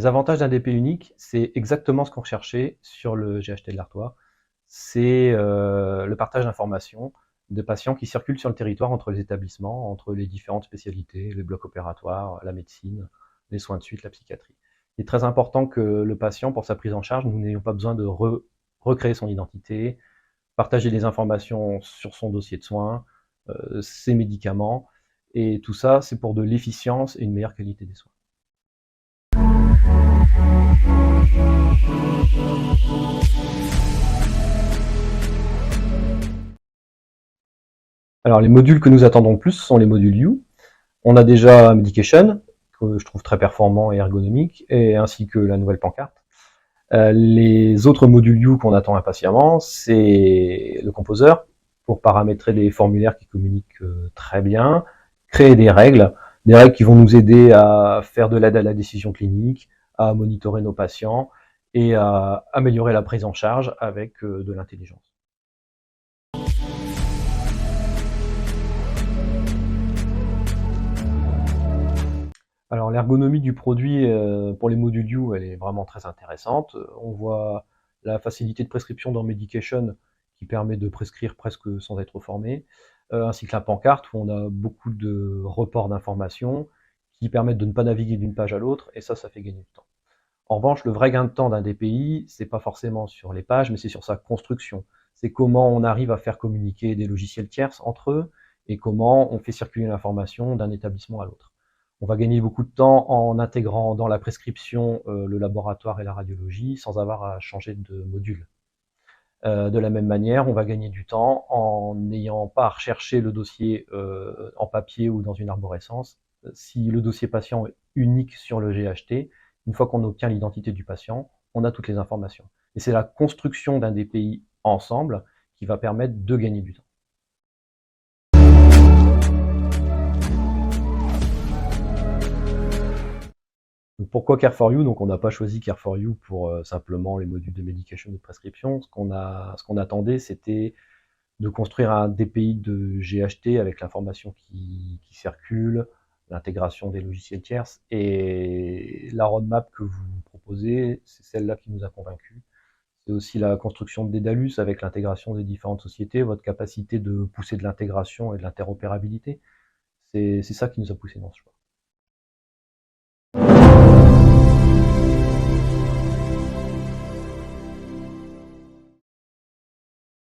Les avantages d'un DP unique, c'est exactement ce qu'on recherchait sur le GHT de l'Artois. C'est le partage d'informations de patients qui circulent sur le territoire entre les établissements, entre les différentes spécialités, les blocs opératoires, la médecine, les soins de suite, la psychiatrie. Il est très important que le patient, pour sa prise en charge, nous n'ayons pas besoin de recréer son identité, partager des informations sur son dossier de soins, ses médicaments, et tout ça, c'est pour de l'efficience et une meilleure qualité des soins. Alors les modules que nous attendons le plus sont les modules You. On a déjà Medication, que je trouve très performant et ergonomique, et ainsi que la nouvelle pancarte. Les autres modules You qu'on attend impatiemment, c'est le Composer, pour paramétrer des formulaires qui communiquent très bien, créer des règles qui vont nous aider à faire de l'aide à la décision clinique, à monitorer nos patients et à améliorer la prise en charge avec de l'intelligence. Alors l'ergonomie du produit pour les modules You, elle est vraiment très intéressante. On voit la facilité de prescription dans Medication qui permet de prescrire presque sans être formé, ainsi que la pancarte où on a beaucoup de reports d'informations qui permettent de ne pas naviguer d'une page à l'autre, et ça fait gagner du temps. En revanche, le vrai gain de temps d'un DPI, c'est pas forcément sur les pages, mais c'est sur sa construction. C'est comment on arrive à faire communiquer des logiciels tierces entre eux, et comment on fait circuler l'information d'un établissement à l'autre. On va gagner beaucoup de temps en intégrant dans la prescription le laboratoire et la radiologie sans avoir à changer de module. De la même manière, on va gagner du temps en n'ayant pas à rechercher le dossier en papier ou dans une arborescence. Si le dossier patient est unique sur le GHT, une fois qu'on obtient l'identité du patient, on a toutes les informations. Et c'est la construction d'un DPI ensemble qui va permettre de gagner du temps. Donc pourquoi Care4You? Donc on n'a pas choisi Care4You pour simplement les modules de Medication et de prescription. Ce qu'on attendait, c'était de construire un DPI de GHT avec l'information qui circule, l'intégration des logiciels tierces, et la roadmap que vous proposez, c'est celle-là qui nous a convaincus. C'est aussi la construction de Dédalus avec l'intégration des différentes sociétés, votre capacité de pousser de l'intégration et de l'interopérabilité. C'est ça qui nous a poussé dans ce choix.